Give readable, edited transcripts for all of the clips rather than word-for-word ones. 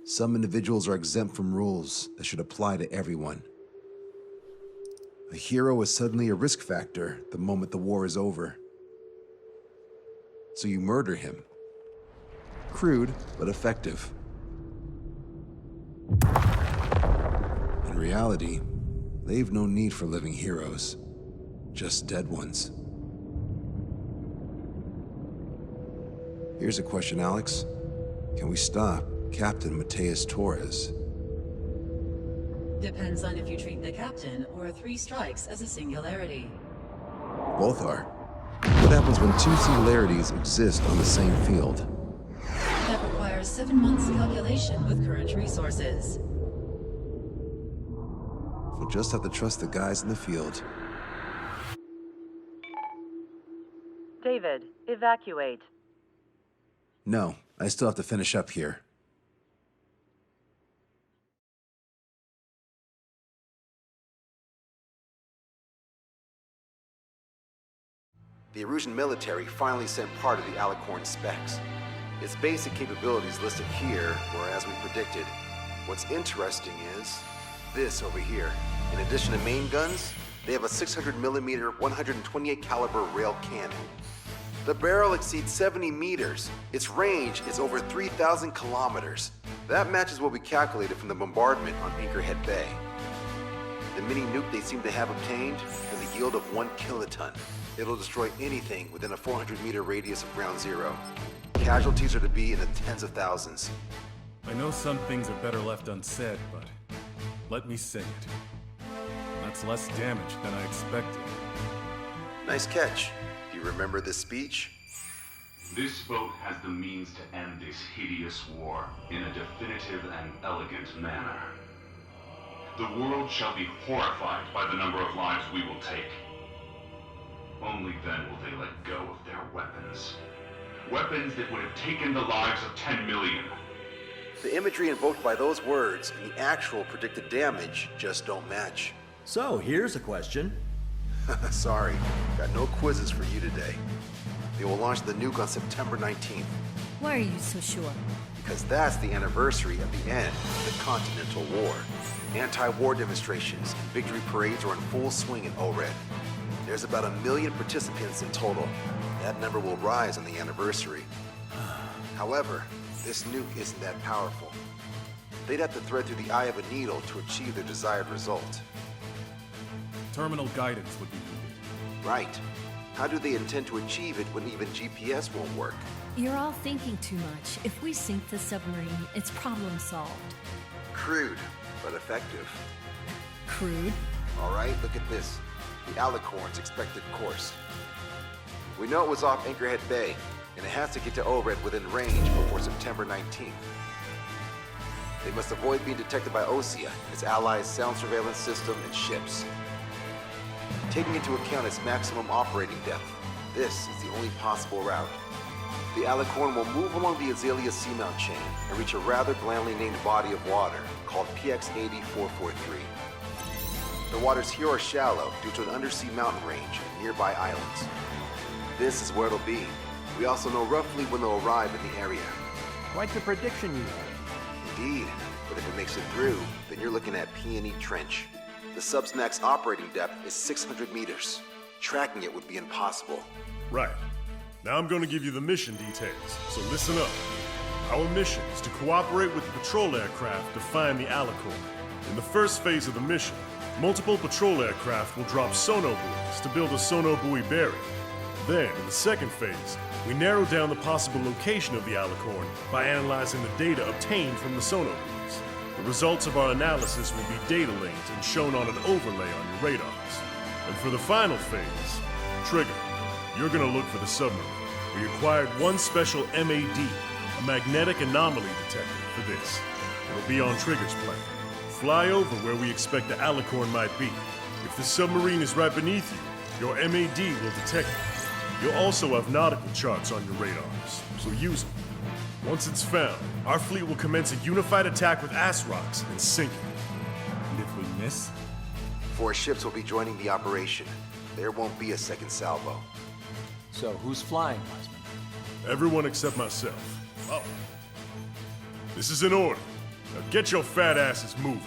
Some individuals are exempt from rules that should apply to everyone. A hero is suddenly a risk factor the moment the war is over. So you murder him. Crude, but effective. In reality, they've no need for living heroes, just dead ones. Here's a question, Alex. Can we stop Captain Mateus Torres? Depends on if you treat the captain or 3 strikes as a singularity. Both are. What happens when 2 singularities exist on the same field? That requires 7 months calculation with current resources. We'll just have to trust the guys in the field. David, evacuate. No, I still have to finish up here. The Erusian military finally sent part of the Alicorn specs. Its basic capabilities listed here were as we predicted. What's interesting is this over here. In addition to main guns, they have a 600mm 128 caliber rail cannon. The barrel exceeds 70 meters. Its range is over 3,000 kilometers. That matches what we calculated from the bombardment on Anchorhead Bay. The mini nuke they seem to have obtained has a yield of 1 kiloton. It'll destroy anything within a 400-meter radius of ground zero. Casualties are to be in the tens of thousands. I know some things are better left unsaid, but let me say it. That's less damage than I expected. Nice catch. Do you remember this speech? This vote has the means to end this hideous war in a definitive and elegant manner. The world shall be horrified by the number of lives we will take. Only then will they let go of their weapons. Weapons that would have taken the lives of 10 million. The imagery invoked by those words and the actual predicted damage just don't match. So, here's a question. Sorry, got no quizzes for you today. They will launch the nuke on September 19th. Why are you so sure? Because that's the anniversary of the end of the Continental War. Anti-war demonstrations and victory parades are in full swing in ORED. There's about 1 million participants in total. That number will rise on the anniversary. However, this nuke isn't that powerful. They'd have to thread through the eye of a needle to achieve their desired result. Terminal guidance would be needed. Right. How do they intend to achieve it when even GPS won't work? You're all thinking too much. If we sink the submarine, it's problem solved. Crude, but effective. Crude? All right, look at this. The Alicorn's expected course. We know it was off Anchorhead Bay, and it has to get to ORED within range before September 19th. They must avoid being detected by OSEA, its allies' sound surveillance system, and ships. Taking into account its maximum operating depth, this is the only possible route. The Alicorn will move along the Azalea Seamount chain and reach a rather blandly named body of water called PX-80443. The waters here are shallow due to an undersea mountain range and nearby islands. This is where it'll be. We also know roughly when they'll arrive in the area. Quite the prediction you have. Indeed, but if it makes it through, then you're looking at Peony Trench. The Subsnac's operating depth is 600 meters. Tracking it would be impossible. Right. Now I'm going to give you the mission details, so listen up. Our mission is to cooperate with the patrol aircraft to find the Alicorn. In the first phase of the mission, multiple patrol aircraft will drop sonobuoys to build a sonobuoy bearing. Then, in the second phase, we narrow down the possible location of the Alicorn by analyzing the data obtained from the sonobuoys. The results of our analysis will be data linked and shown on an overlay on your radars. And for the final phase, Trigger, you're gonna look for the submarine. We acquired one special MAD, a magnetic anomaly detector, for this. It'll be on Trigger's plane. Fly over where we expect the Alicorn might be. If the submarine is right beneath you, your MAD will detect it. You'll also have nautical charts on your radars, so use them. Once it's found, our fleet will commence a unified attack with ASROCs and sink it. And if we miss? 4 ships will be joining the operation. There won't be a second salvo. So, who's flying, Wiseman? Everyone except myself. Oh. This is in order. Now get your fat asses moving.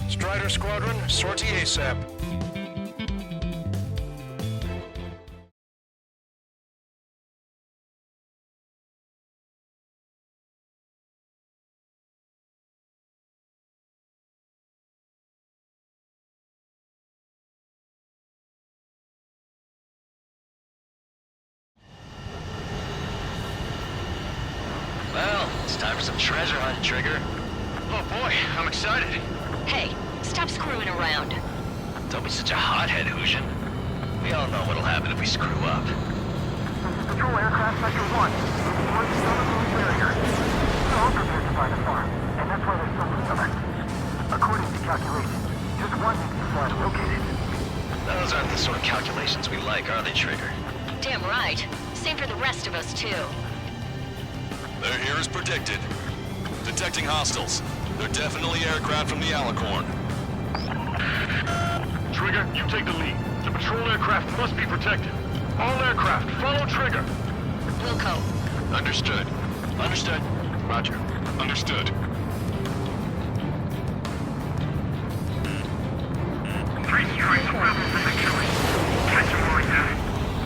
Strider Squadron, sortie ASAP. Well, it's time for some treasure hunt, Trigger. Oh boy, I'm excited. Hey, stop screwing around. Don't be such a hothead, Hujin. We all know what'll happen if we screw up. Patrol aircraft sector 1. It's on the moon barrier. They're all prepared to find a farm, and that's why there's so many of us. According to calculations, just one needs to fly located. Those aren't the sort of calculations we like, are they, Trigger? Damn right. Same for the rest of us, too. They're here as predicted. Detecting hostiles. They're definitely aircraft from the Alicorn. Trigger, you take the lead. The patrol aircraft must be protected. All aircraft, follow Trigger. Wilco. Understood. Understood. Roger. Understood. Three strikes, rebels in the killing. Catch them right now.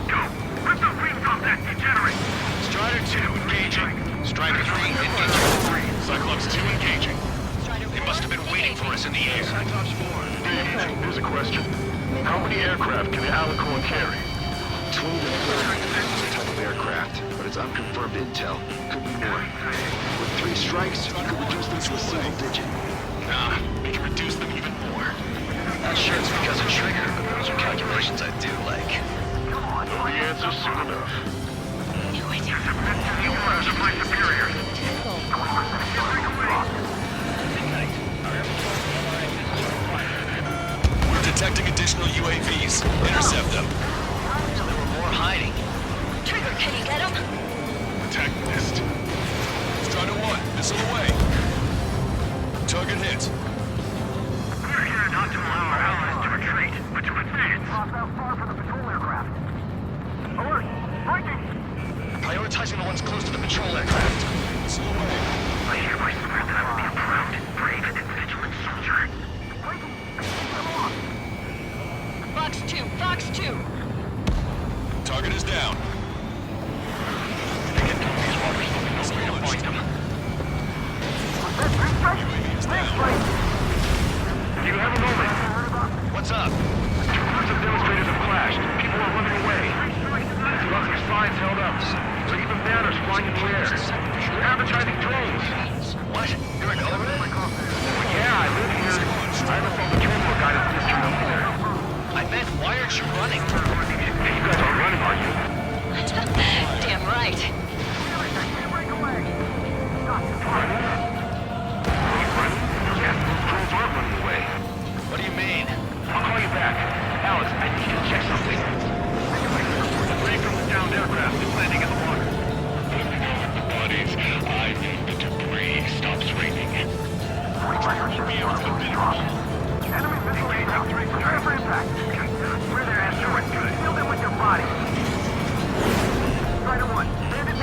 Go. Rip the wings off that degenerate. Strider 2, engaging. Strider 3, engaging. Cyclops 2 engaging. They must have been waiting for us in the air. Cyclops 4. Dave, here's a question. How many aircraft can the Alicorn carry? 20 to 30 depends on the type of aircraft, but it's unconfirmed intel. Could be more. With 3 strikes, you could reduce them to a single digit. Nah, we can reduce them even more. Not sure it's because of Trigger, but those are calculations I do like. Know the answer soon enough. Submit to the orders of my superiors. We're detecting additional UAVs. Intercept them. So there were more hiding. Trigger, can you get him? Attack missed. Strider 1, missile away. Target hit. We're here not to allow our allies to retreat, but to advance. Out far for the patrol aircraft. Alert! Breaking! Prioritizing the ones close to the patrol aircraft. Missile away. I hereby swear that I will be a proud, brave, and vigilant soldier. Fox 2, Fox 2. Target is down. UAV is down. Do you have a moment? What's up? 2 groups of demonstrators have clashed. People are running away. Lots of signs held up. There are even banners flying in the air. They're advertising drones. What? You're in Overton? Yeah, I live here. I have a phone patrol for guidance district up there. I meant, why aren't you running? You guys aren't running, are you? Damn right. Yes, those drones aren't running away. What do you mean? I'll call you back. Alex, I need you to check something. The three from the downed aircraft is landing in the water. Buddies, I think the debris stops raining. Enemy missile inbound. Prepare for impact. Where their asteroids. Fill them with their bodies. Strider 1, bandit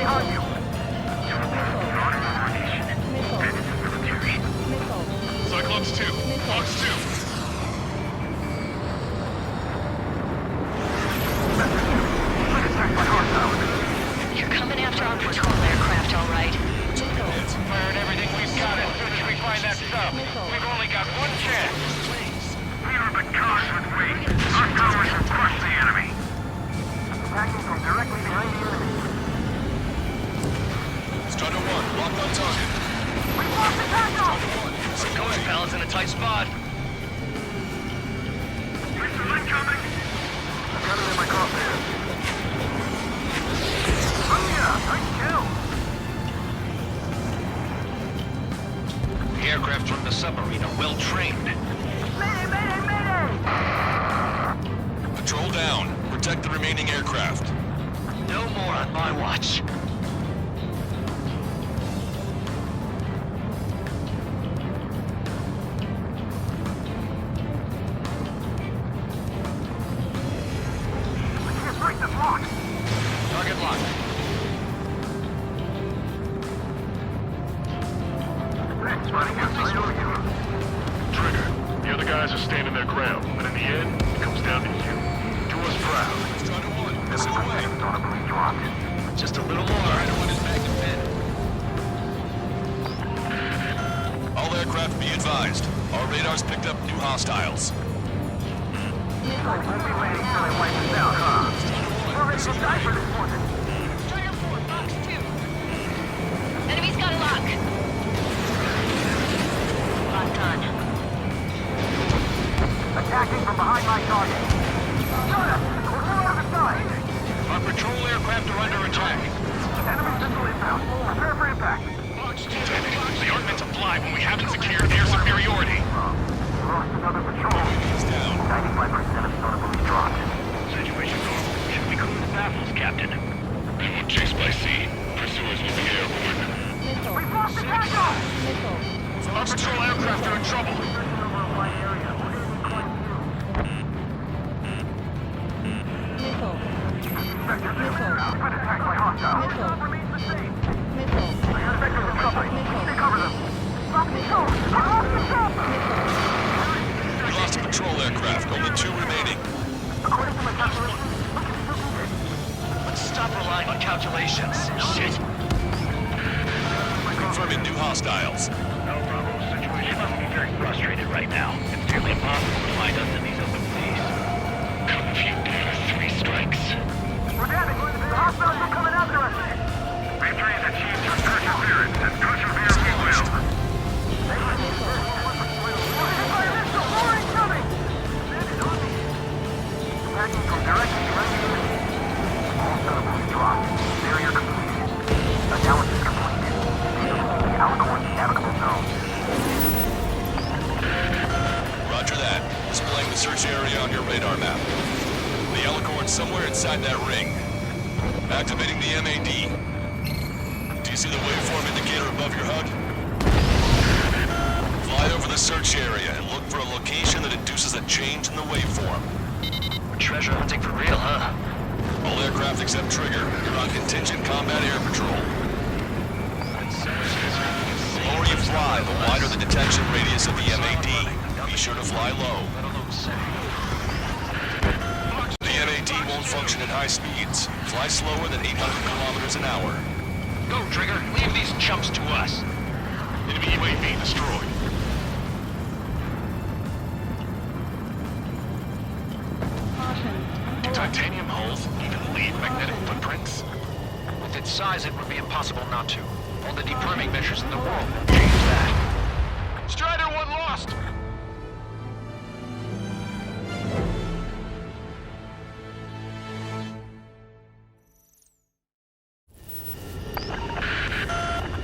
Protect the remaining aircraft. No more on my watch. Target locked. Trigger, the other guys are standing their ground, but in the end, it comes down to you. Do us proud. Strider 1, missile away. Just a little more. Strider 1 is back to bed. All aircraft be advised. Our radars picked up new hostiles. Strider 4, Fox 2. Enemy's got a lock. Locked on. Attacking from behind my target. Jonah, we're on the other side. Our patrol aircraft are under attack. Enemy missile inbound. Prepare for impact. They aren't meant to fly when we haven't secured air superiority. Lost another patrol. 95% of Sonobu's dropped. Situation normal. Should we cruise baffles, Captain? We won't chase by sea. Pursuers will be airborne. We've lost the tackle! Our patrol aircraft are in trouble. Sector 2 has been attacked by hostiles. Job remains the same. I got sectors in trouble. Stay cover them. Stop control! I lost the chopper! We lost a patrol aircraft. Only 2 remaining. According to my calculations, Let's stop relying on calculations. Shit. Confirming new hostiles. No, Bravo. Situation must be very frustrated right now. It's nearly impossible to find us in these open seas. Confused. 3 strikes. we're damaged. The hostiles are coming after us. Victories achieved through perseverance, and persevere we will. Attacking from directly behind you. All Sonobu's dropped. Barrier completed. Analysis completed. The Alicorn navigable zone. Roger that. Displaying the search area on your radar map. The Alicorn's somewhere inside that ring. Activating the MAD. Do you see the waveform indicator above your HUD? Fly over the search area and look for a location that induces a change in the waveform. Treasure hunting for real, huh? All aircraft except Trigger, you're on contingent combat air patrol. The lower you fly, the wider the detection radius of the MAD. Be sure to fly low. The MAD won't function at high speeds. Fly slower than 800 kilometers an hour. Go, Trigger. Leave these chumps to us. Enemy UAV destroyed. Do titanium hulls even leave magnetic footprints? With its size, it would be impossible not to. All the deperming measures in the world will change that. Strider 1 lost!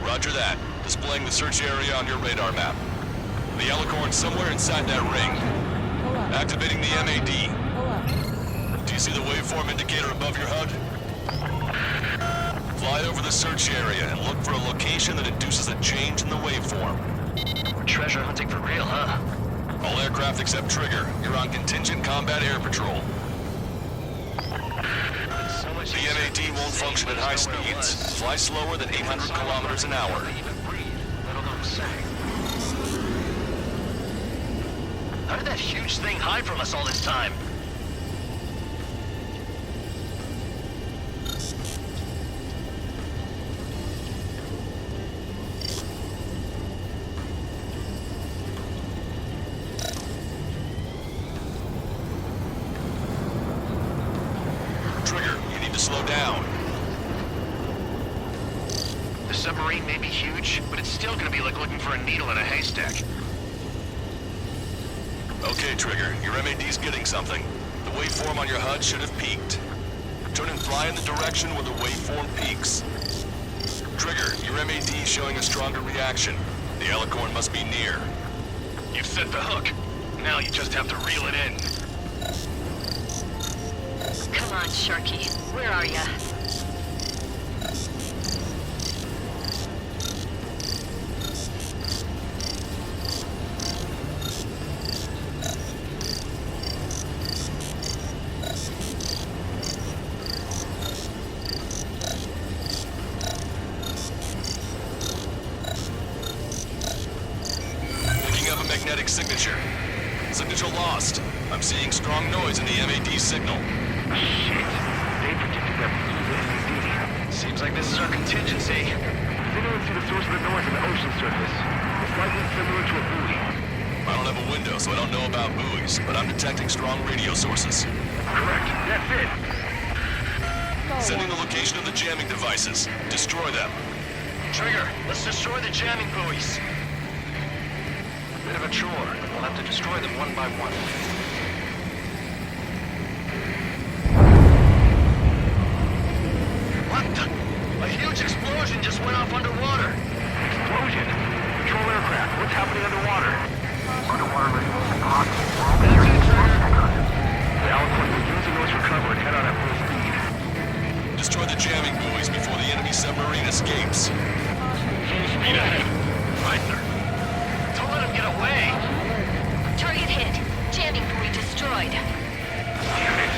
Roger that. Displaying the search area on your radar map. The Alicorn's somewhere inside that ring. Activating the MAD. Do you see the waveform indicator above your HUD? Fly over the search area and look for a location that induces a change in the waveform. We're treasure hunting for real, huh? All aircraft except Trigger, you're on contingent combat air patrol. The MAD won't function at high speeds. Fly slower than 800 kilometers an hour. How did that huge thing hide from us all this time? Trigger, you need to slow down. The submarine may be huge, but it's still gonna be like looking for a needle in a haystack. Okay, Trigger, your MAD's getting something. The waveform on your HUD should have peaked. Turn and fly in the direction where the waveform peaks. Trigger, your MAD's showing a stronger reaction. The Alicorn must be near. You've set the hook. Now you just have to reel it in. Come on, Sharky. Where are ya? Picking up a magnetic signature. Signature lost. I'm seeing strong noise in the MAD signal. Shit. They predicted that we lose the MAD. Seems like this is our contingency. Anyone see the source of the noise on the ocean surface? It's likely similar to a buoy. I don't have a window, so I don't know about buoys, but I'm detecting strong radio sources. Correct. That's it. Sending the location of the jamming devices. Destroy them. Trigger, let's destroy the jamming buoys. Bit of a chore. We'll have to destroy them one by one. What the? A huge explosion just went off underwater. Explosion. Patrol aircraft. What's happening underwater? Underwater radiation blocked. That's it, Trigger. The Alicorn will use the noise for cover and head out at full speed. Destroy the jamming buoys before the enemy submarine escapes. Full speed ahead. Right, sir. Don't let him get away. Target hit. Jamming buoy destroyed. Damn it.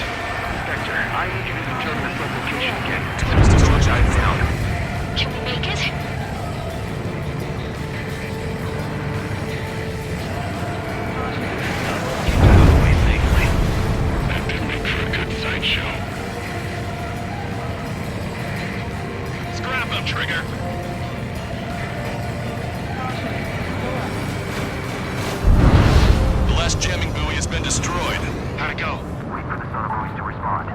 Spectre, I need you to determine the sub location again. Let's destroy Dive down. Can we make it? Away safely. That did make for a good sideshow. Scrap them, Trigger. The last jamming buoy has been destroyed. How'd it go? Wait for the sonar buoys to respond.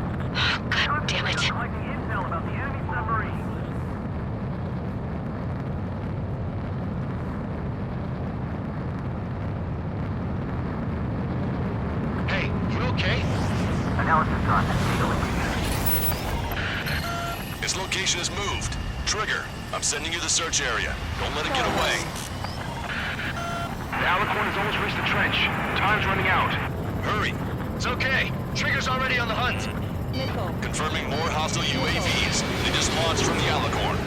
God damn it. Collecting intel about the enemy submarine. Hey, you okay? Analysis done. Healing. Its location is moved. Trigger, I'm sending you the search area. Don't let it get away. The Alicorn has almost reached the trench. Time's running out. Hurry. It's okay. Trigger's already on the hunt. Confirming more hostile UAVs. They just launched from the Alicorn.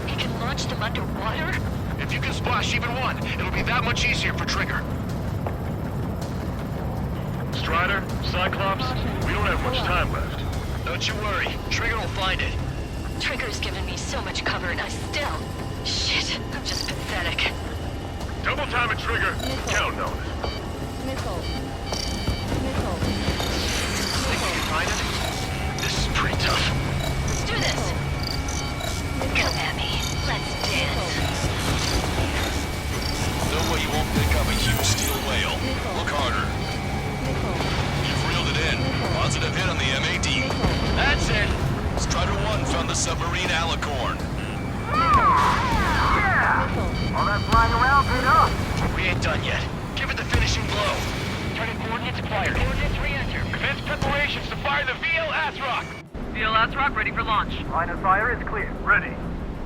He can launch them underwater? If you can splash even one, it'll be that much easier for Trigger. Strider, Cyclops, we don't have much time left. Don't you worry. Trigger will find it. Trigger's given me so much cover and I still... Shit, I'm just pathetic. Double time it, Trigger. Counting on it. Think you can find it? This is pretty tough. Let's do this. Come at me. Let's dance. No way you won't pick up a huge steel whale. Look harder. You've reeled it in. Positive hit on the MAD. That's it. Strider 1 found the submarine Alicorn. All that flying around paid off. We ain't done yet. Give it the finishing blow. Target coordinates acquired. Coordinates re-enter. Commence preparations to fire the VL Athrock. VLS Rock ready for launch. Line of fire is clear. Ready.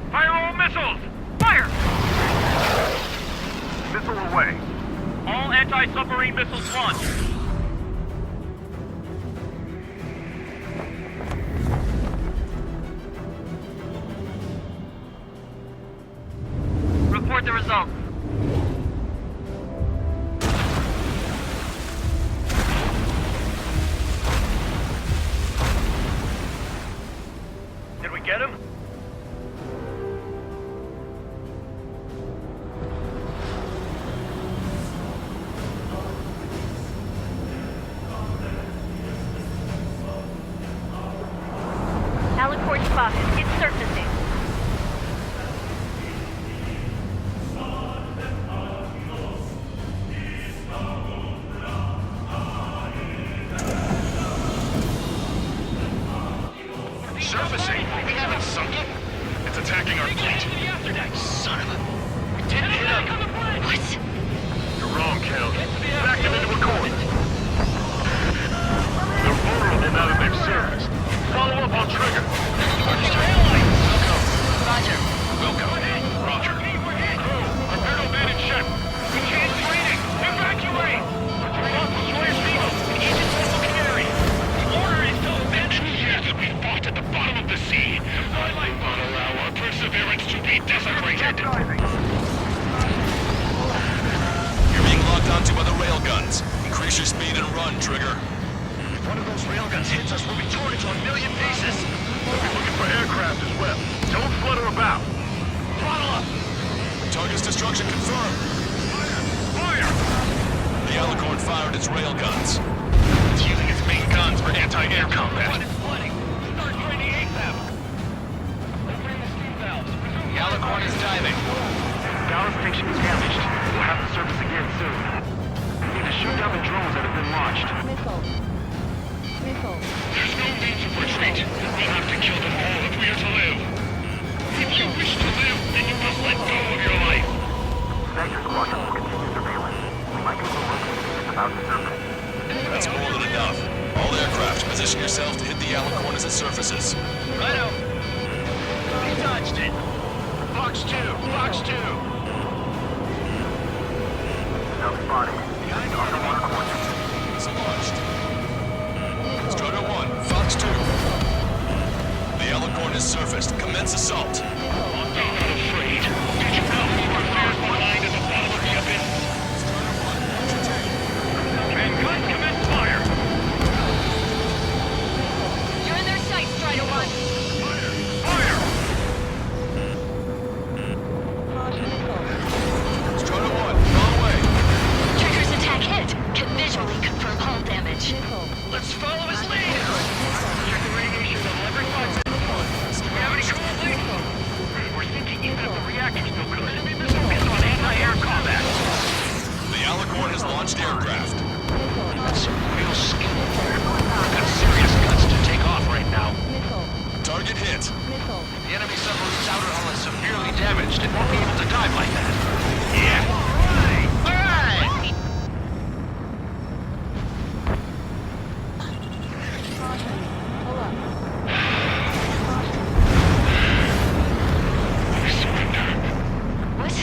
Fire all missiles. Fire! Missile away. All anti-submarine missiles launched. Report the results. Did we get him? Alicorn spotted. It's surfacing. Surfacing? We haven't sunk it. It's attacking our fleet. Son of a... We didn't hit him. What? You're wrong, Count. Back them into a corner. They're vulnerable now that they've surfaced. Follow up on Trigger. Roger. Wilco. Roger. Crew, prepare to abandon ship. We can't training. Evacuate. Response to Soyuz Vivo. Aegis Missile Canary. The order is to abandon ship. course will be torn into a million pieces. We'll be looking for aircraft as well. Don't flutter about. Throttle up! Target's destruction confirmed. Fire! The Alicorn fired its railguns. It's using its main guns for anti-air combat. It's flooding. Start training ASAP. Opening the steam valves. The Alicorn is diving. Dallas station is damaged. We'll have to service again soon. We need to shoot down the drones that have been launched. There's no means of retreat. We'll have to kill them all if we are to live. If you wish to live, then you must let go of your life. Sector squadron will continue surveillance. We might be able to locate it about the surface. That's more than enough. All aircraft, position yourself to hit the Alicorn as it surfaces. Righto. He dodged it. Fox 2, Fox 2. Self-spotted. Underwater coordinates. It's launched. Strider 1, Fox 2. The Alicorn is surfaced. Commence assault. I'm not afraid. Did you know who were fears behind at the bottom of the abyss? And guns commence fire. You're in their sight, Strider 1. Fire! Strider 1, wrong way. Trigger's attack hit. Can visually confirm hull damage. Let's follow his lead. Check the radiation level every 5 seconds. Do we have any cool things? We're thinking even if the reactor's no good. Enemy missile is on anti-air combat. The Alicorn has launched aircraft. That's some real skill. We've got serious guts to take off right now. Target hit. The enemy submarine's outer hull is severely damaged. It won't be able to dive like that. Yeah. All right. What?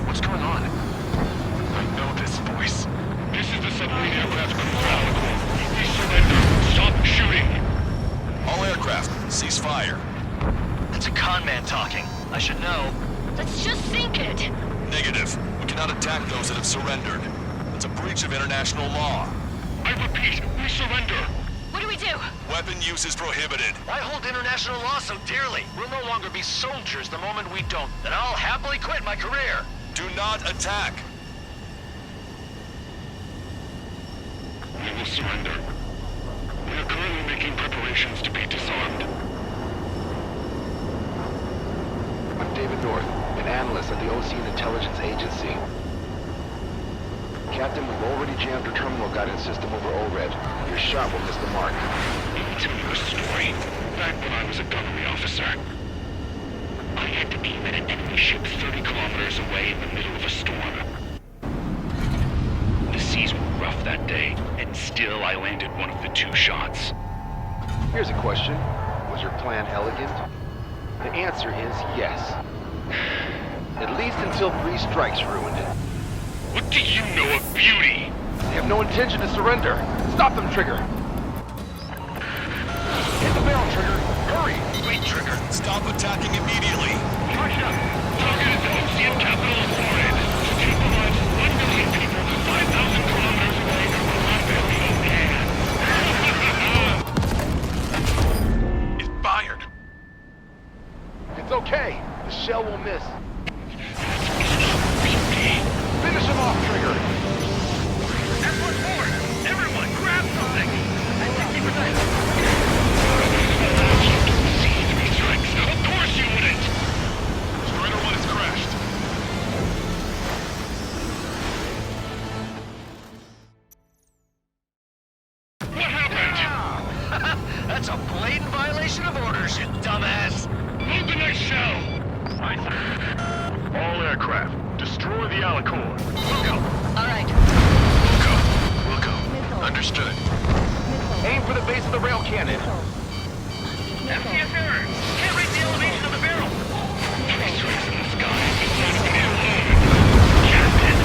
What's going on? I know this voice. This is the submarine aircraft crew for Alicorn. We surrender. Stop shooting. All aircraft, cease fire. That's a con man talking. I should know. Let's just sink it. Negative. We cannot attack those that have surrendered. It's a breach of international law. I repeat, we surrender. What do we do? Weapon use is prohibited. Why hold international law so dearly? We'll no longer be soldiers the moment we don't. Then I'll happily quit my career. Do not attack. We will surrender. We are currently making preparations to be disarmed. I'm David North, an analyst at the Ocean Intelligence Agency. Captain, we've already jammed our terminal guidance system over ORED. Your shot will miss the mark. Let me tell you a story. Back when I was a gunnery officer, I had to aim at an enemy ship 30 kilometers away in the middle of a storm. The seas were rough that day, and still I landed one of the 2 shots. Here's a question. Was your plan elegant? The answer is yes. At least until 3 strikes ruined it. What do you know of beauty? They have no intention to surrender. Stop them, Trigger! Hit the barrel, Trigger! Hurry! Wait, Trigger. Stop attacking immediately. Russia! Target is the Ocean capital of Ored. Keep alive 1 million people 5,000 kilometers away from Rafael O'Han. It's fired. It's okay. The shell will miss. Beauty. Finish him off, Trigger! That's what's forward! Everyone, grab something! I think we were done. See 3 strikes. Of course you wouldn't! Strider 1 has crashed. What happened? That's a blatant violation of orders, you dumbass. Load the next shell! All aircraft, destroy the Alicorn. Wilco. All right. Wilco. Understood. Aim for the base of the rail cannon. FCS error! Can't rate the elevation of the barrel! 3 strikes in the sky. Not kill alone. Captain!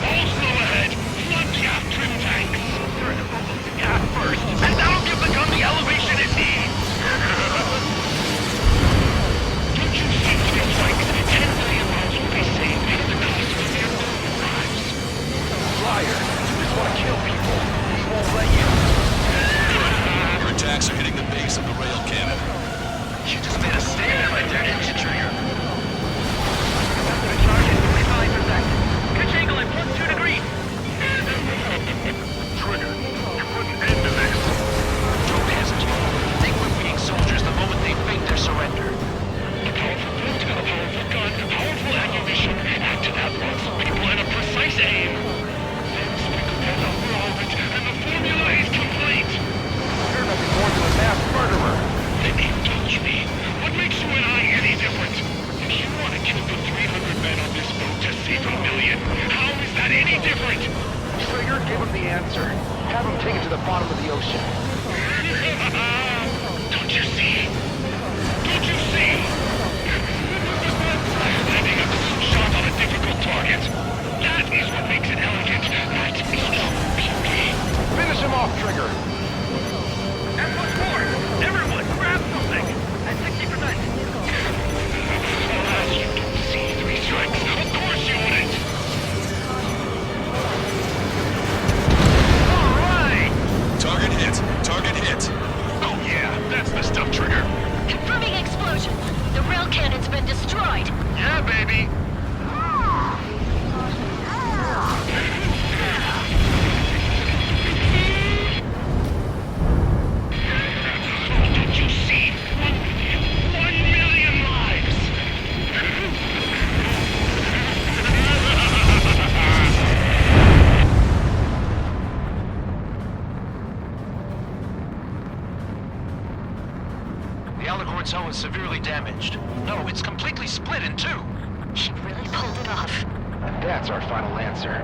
All slow ahead! Flood the aft trim tanks! Turn the focus to gas first, and that'll give the gun the elevation it needs! Don't you see 3 strikes? 10 million lives will be saved at the cost of their own lives. Liar! You just want to kill people. We won't let you. Your attacks are hitting the ride! Yeah, baby! Don't you see? 1 million lives! The Alicorn's hull is severely damaged. No, it's completely split in two. She really pulled it off. That's our final answer.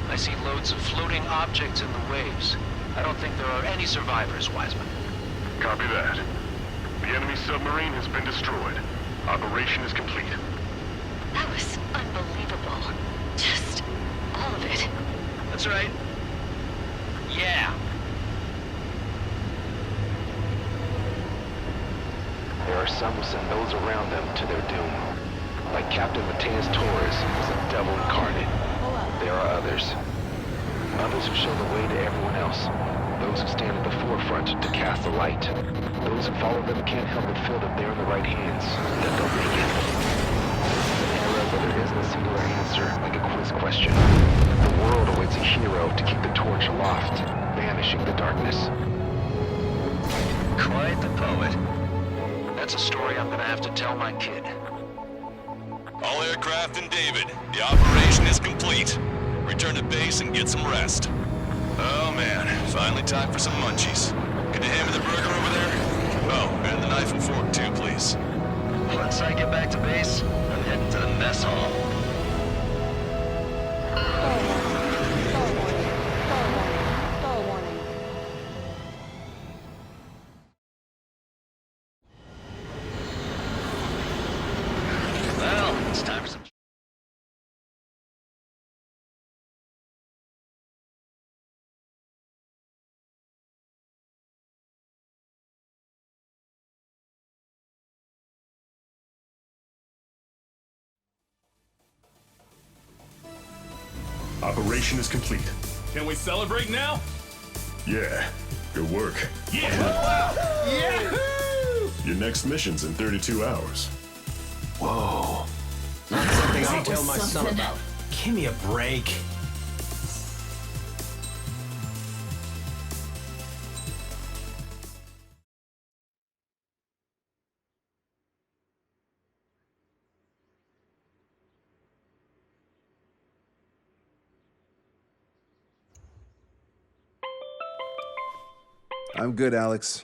I see loads of floating objects in the waves. I don't think there are any survivors, Wiseman. Copy that. The enemy submarine has been destroyed. Operation is complete. That was unbelievable. Just all of it. That's right. Yeah. There are some who send those around them to their doom. Like Captain Mateus Torres was a devil incarnate. There are others. Others who show the way to everyone else. Those who stand at the forefront to cast the light. Those who follow them can't help but feel that they're in the right hands, that they'll make it. An era where there isn't a singular answer, like a quiz question. The world awaits a hero to keep the torch aloft, banishing the darkness. Quite the poet. That's a story I'm gonna have to tell my kid. All aircraft in David. The operation is complete. Return to base and get some rest. Oh man, finally time for some munchies. Could you hand me the burger over there? Oh, and the knife and fork too, please. Once I get back to base, I'm heading to the mess hall. Well, it's time for some... Operation is complete. Can we celebrate now? Yeah, good work. Yeah! Yahoo! Your next mission's in 32 hours. Whoa. Not something I'll That tell was my son something. about. Give me a break. I'm good, Alex.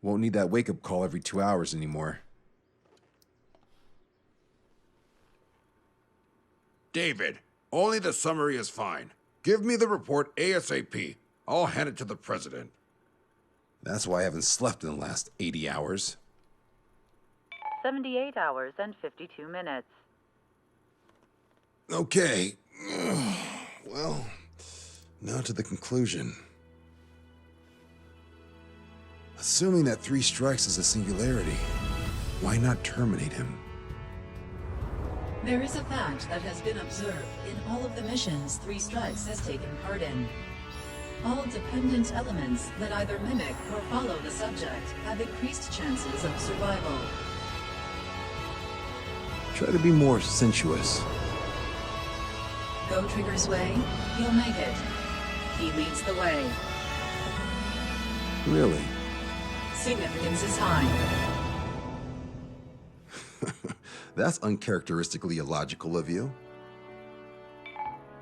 Won't need that wake-up call every 2 hours anymore. David, only the summary is fine. Give me the report ASAP. I'll hand it to the president. That's why I haven't slept in the last 80 hours. 78 hours and 52 minutes. Okay. Well, now to the conclusion. Assuming that 3 strikes is a singularity, why not terminate him? There is a fact that has been observed in all of the missions 3 Strikes has taken part in. All dependent elements that either mimic or follow the subject have increased chances of survival. Try to be more sensuous. Go Trigger's way, you'll make it. He leads the way. Really? Significance is high. That's uncharacteristically illogical of you.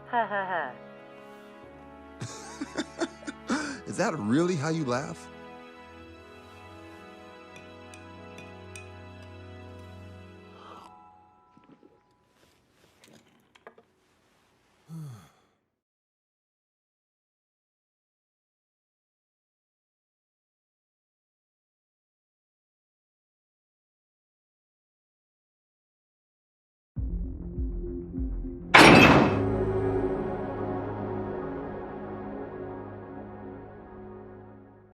Ha ha ha. Is that really how you laugh?